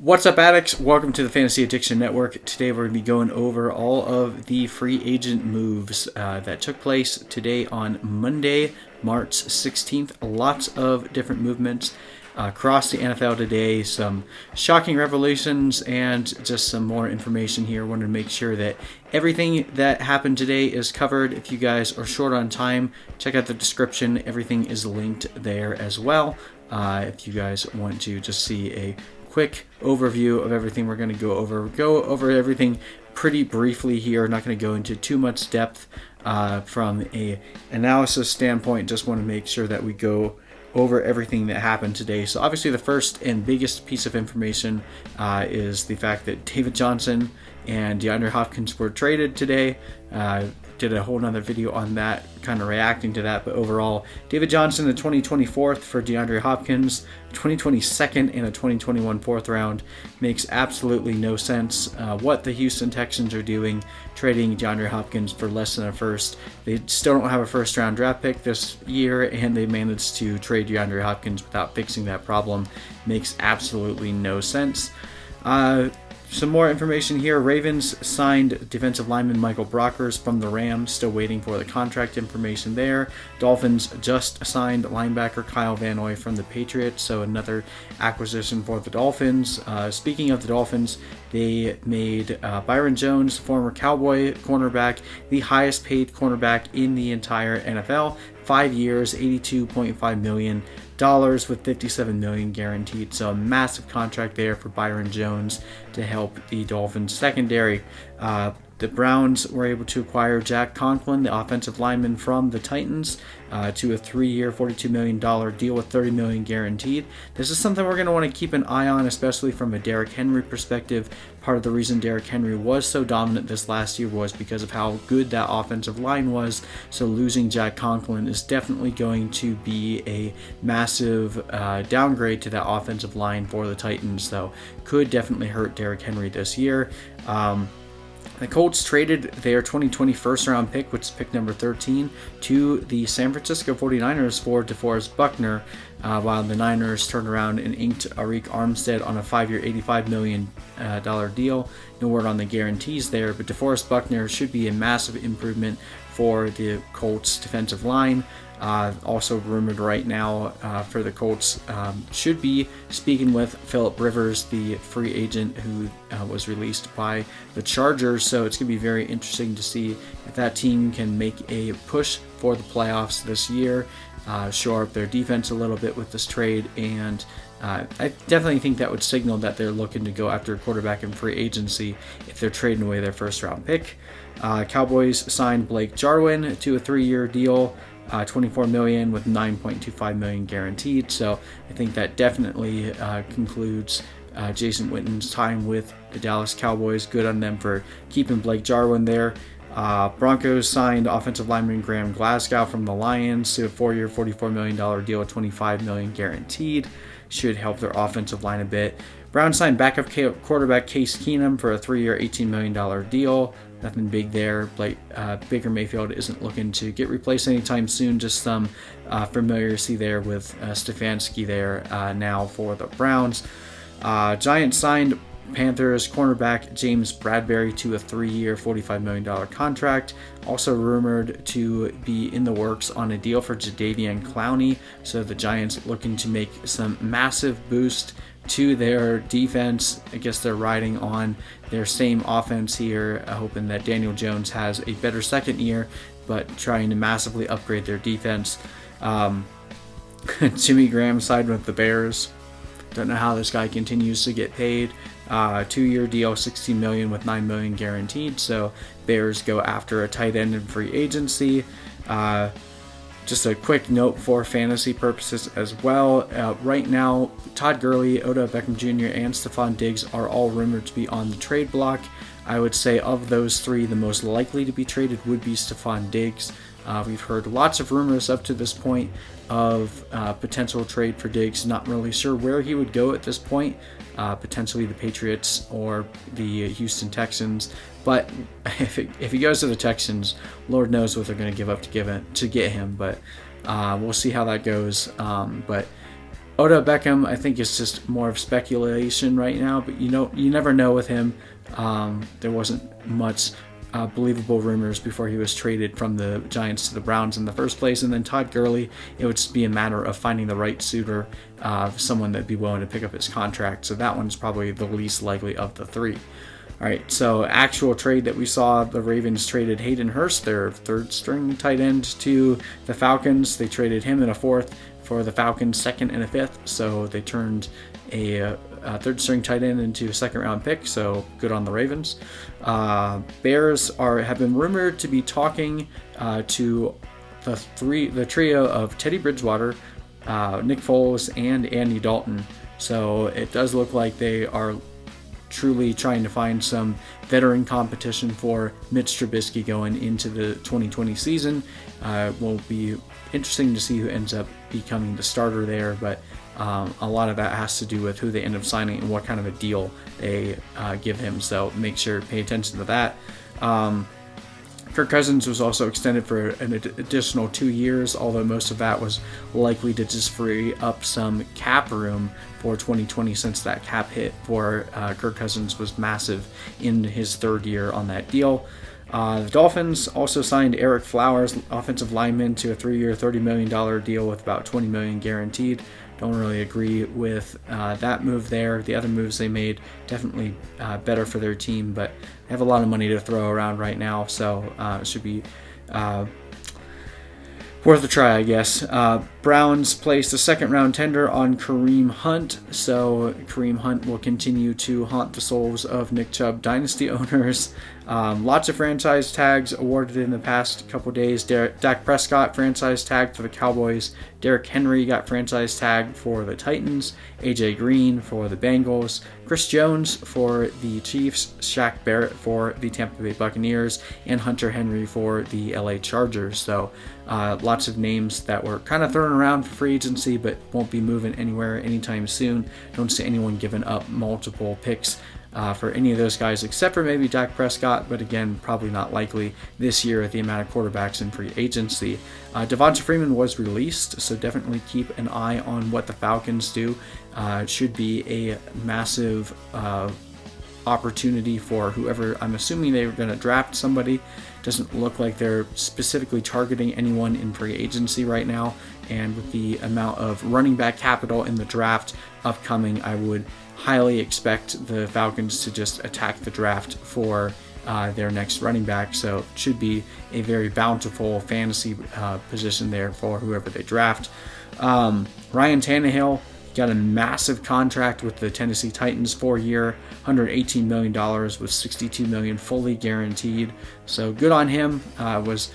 What's up, addicts? Welcome to the Fantasy Addiction Network. Today we're going to be going over all of the free agent moves that took place today on Monday, March 16th. Lots of different movements across the NFL today. Some shocking revelations and just some more information here. Wanted to make sure that everything that happened today is covered. If you guys are short on time, check out the description. Everything is linked there as well. If you guys want to just see a quick overview of everything we're going to go over everything pretty briefly here. Not going to go into too much depth from a analysis standpoint. Just want to make sure that we go over everything that happened today. So obviously the first and biggest piece of information is the fact that David Johnson and DeAndre Hopkins were traded today. Did a whole nother video on that, kind of reacting to that. But overall, David Johnson, the 2024th for DeAndre Hopkins, 2022nd and a 2021 fourth round. Makes absolutely no sense what the Houston Texans are doing, trading DeAndre Hopkins for less than a first. They still don't have a first round draft pick this year, and they managed to trade DeAndre Hopkins without fixing that problem. Makes absolutely no sense. Some more information here. Ravens signed defensive lineman Michael Brockers from the Rams. Still waiting for the contract information there. Dolphins just signed linebacker Kyle Van Noy from the Patriots. So another acquisition for the Dolphins. Speaking of the Dolphins, they made Byron Jones, former Cowboy cornerback, the highest paid cornerback in the entire NFL. 5 years, $82.5 million with $57 million guaranteed. So a massive contract there for Byron Jones to help the Dolphins secondary. The Browns were able to acquire Jack Conklin, the offensive lineman from the Titans, to a 3-year, $42 million deal with $30 million guaranteed. This is something we're going to want to keep an eye on, especially from a Derrick Henry perspective. Part of the reason Derrick Henry was so dominant this last year was because of how good that offensive line was. So losing Jack Conklin is definitely going to be a massive downgrade to that offensive line for the Titans. So could definitely hurt Derrick Henry this year. The Colts traded their 2020 first-round pick, which is pick number 13, to the San Francisco 49ers for Deforest Buckner, while the Niners turned around and inked Arik Armstead on a 5-year, $85 million deal. No word on the guarantees there, but Deforest Buckner should be a massive improvement for the Colts defensive line. Also rumored right now for the Colts should be speaking with Phillip Rivers, the free agent who was released by the Chargers. So it's going to be very interesting to see if that team can make a push for the playoffs this year, shore up their defense a little bit with this trade, and I definitely think that would signal that they're looking to go after a quarterback in free agency if they're trading away their first round pick. Cowboys signed Blake Jarwin to a 3-year deal. $24 million with $9.25 million guaranteed. So I think that definitely concludes Jason Witten's time with the Dallas Cowboys. Good on them for keeping Blake Jarwin there. Broncos signed offensive lineman Graham Glasgow from the Lions to a 4-year, $44 million deal with $25 million guaranteed. Should help their offensive line a bit. Browns signed backup quarterback Case Keenum for a 3-year, $18 million deal. Nothing big there. Baker Mayfield isn't looking to get replaced anytime soon. Just some familiarity there with Stefanski there now for the Browns. Giants signed Panthers cornerback James Bradbury to a 3-year, $45 million contract. Also rumored to be in the works on a deal for Jadeveon Clowney. So the Giants looking to make some massive boost to their defense. I guess they're riding on their same offense here, hoping that Daniel Jones has a better second year, but trying to massively upgrade their defense. Jimmy Graham signed with the Bears. Don't know how this guy continues to get paid. 2-year deal, $16 million with $9 million guaranteed. So Bears go after a tight end in free agency. Just a quick note for fantasy purposes as well. Right now, Todd Gurley, Odell Beckham Jr., and Stephon Diggs are all rumored to be on the trade block. I would say of those three, the most likely to be traded would be Stephon Diggs. We've heard lots of rumors up to this point of potential trade for Diggs. Not really sure where he would go at this point. Potentially the Patriots or the Houston Texans. But if he goes to the Texans, Lord knows what they're going to give up to get him. But we'll see how that goes. But Odell Beckham, I think, is just more of speculation right now, but you never know with him. There wasn't much believable rumors before he was traded from the Giants to the Browns in the first place. And then Todd Gurley, it would just be a matter of finding the right suitor, someone that'd be willing to pick up his contract. So that one's probably the least likely of the three. All right, so actual trade that we saw, the Ravens traded Hayden Hurst, their third string tight end, to the Falcons. They traded him in a fourth for the Falcons' second and a fifth. So they turned a third string tight end into a second round pick. So good on the Ravens. Bears have been rumored to be talking to the trio of Teddy Bridgewater, Nick Foles, and Andy Dalton. So it does look like they are truly trying to find some veteran competition for Mitch Trubisky going into the 2020 season. Will be interesting to see who ends up becoming the starter there, but a lot of that has to do with who they end up signing and what kind of a deal they give him. So make sure to pay attention to that. Kirk Cousins was also extended for an additional 2 years, although most of that was likely to just free up some cap room for 2020 since that cap hit for Kirk Cousins was massive in his third year on that deal. The Dolphins also signed Eric Flowers, offensive lineman, to a 3-year, $30 million deal with about $20 million guaranteed. Don't really agree with that move there. The other moves they made, definitely better for their team, but they have a lot of money to throw around right now, so it should be worth a try, I guess. Browns placed a second-round tender on Kareem Hunt, so Kareem Hunt will continue to haunt the souls of Nick Chubb dynasty owners. Lots of franchise tags awarded in the past couple days. Dak Prescott franchise tagged for the Cowboys. Derrick Henry got franchise tagged for the Titans. AJ Green for the Bengals. Chris Jones for the Chiefs. Shaq Barrett for the Tampa Bay Buccaneers. And Hunter Henry for the LA Chargers. So lots of names that were kind of thrown around for free agency but won't be moving anywhere anytime soon. Don't see anyone giving up multiple picks for any of those guys except for maybe Dak Prescott, but again, probably not likely this year at the amount of quarterbacks in free agency. Devonta Freeman was released, so definitely keep an eye on what the Falcons do. It should be a massive opportunity for whoever. I'm assuming they're going to draft somebody. Doesn't look like they're specifically targeting anyone in free agency right now, and with the amount of running back capital in the draft upcoming, I would highly expect the Falcons to just attack the draft for their next running back. So it should be a very bountiful fantasy position there for whoever they draft. Ryan Tannehill got a massive contract with the Tennessee Titans, 4-year, $118 million with $62 million fully guaranteed. So good on him. Was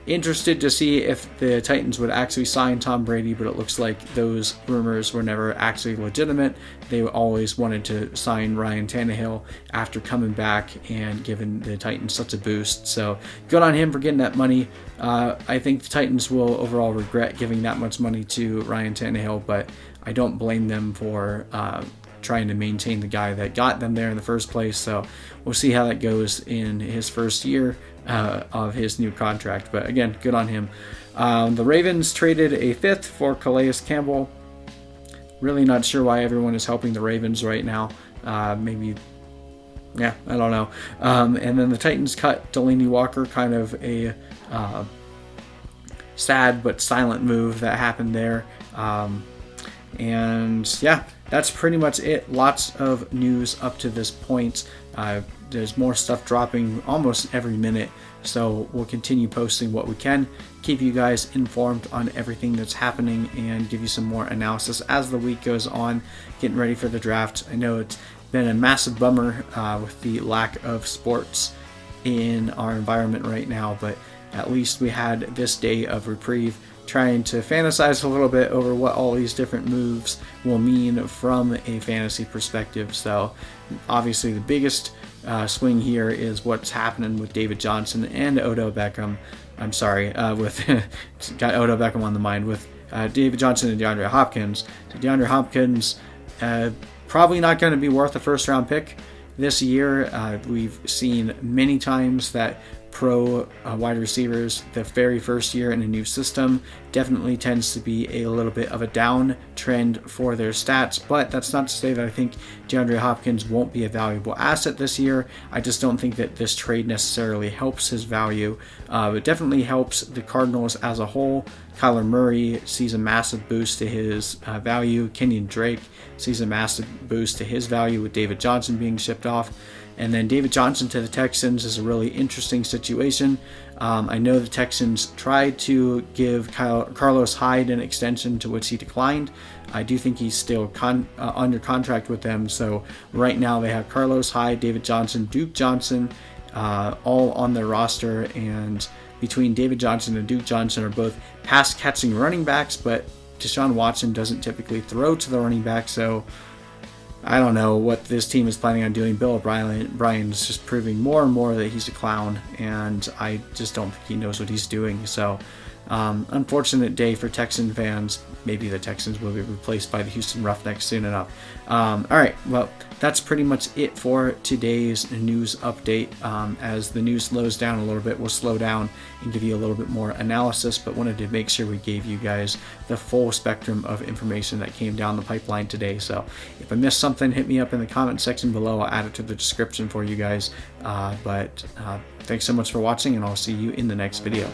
interested to see if the Titans would actually sign Tom Brady, but it looks like those rumors were never actually legitimate. They always wanted to sign Ryan Tannehill after coming back and giving the Titans such a boost. So good on him for getting that money. I think the Titans will overall regret giving that much money to Ryan Tannehill, but I don't blame them for trying to maintain the guy that got them there in the first place. So we'll see how that goes in his first year of his new contract. But again, good on him. The Ravens traded a fifth for Calais Campbell. Really not sure why everyone is helping the Ravens right now. Maybe, yeah, I don't know. And then the Titans cut Delaney Walker, kind of a sad but silent move that happened there. And yeah, that's pretty much it. Lots of news up to this point. There's more stuff dropping almost every minute, so we'll continue posting what we can, keep you guys informed on everything that's happening, and give you some more analysis as the week goes on, getting ready for the draft. I know it's been a massive bummer with the lack of sports in our environment right now, but at least we had this day of reprieve, trying to fantasize a little bit over what all these different moves will mean from a fantasy perspective. So obviously the biggest swing here is what's happening with David Johnson and Odell Beckham. I'm sorry, with got Odell Beckham on the mind, with David Johnson and DeAndre Hopkins. So DeAndre Hopkins probably not going to be worth a first round pick this year. We've seen many times that pro wide receivers, the very first year in a new system definitely tends to be a little bit of a down trend for their stats. But that's not to say that I think DeAndre Hopkins won't be a valuable asset this year. I just don't think that this trade necessarily helps his value. It definitely helps the Cardinals as a whole. Kyler Murray sees a massive boost to his value. Kenyon Drake sees a massive boost to his value with David Johnson being shipped off. And then David Johnson to the Texans is a really interesting situation. I know the Texans tried to give Carlos Hyde an extension, to which he declined. I do think he's still under contract with them. So right now they have Carlos Hyde, David Johnson, Duke Johnson, all on their roster. And between David Johnson and Duke Johnson are both pass-catching running backs, but Deshaun Watson doesn't typically throw to the running back, so I don't know what this team is planning on doing. Bill O'Brien's just proving more and more that he's a clown, and I just don't think he knows what he's doing. So, unfortunate day for Texan fans. Maybe the Texans will be replaced by the Houston Roughnecks soon enough. All right, well, that's pretty much it for today's news update. As the news slows down a little bit, we'll slow down and give you a little bit more analysis, but wanted to make sure we gave you guys the full spectrum of information that came down the pipeline today. So if I missed something, hit me up in the comment section below. I'll add it to the description for you guys. But thanks so much for watching, and I'll see you in the next video.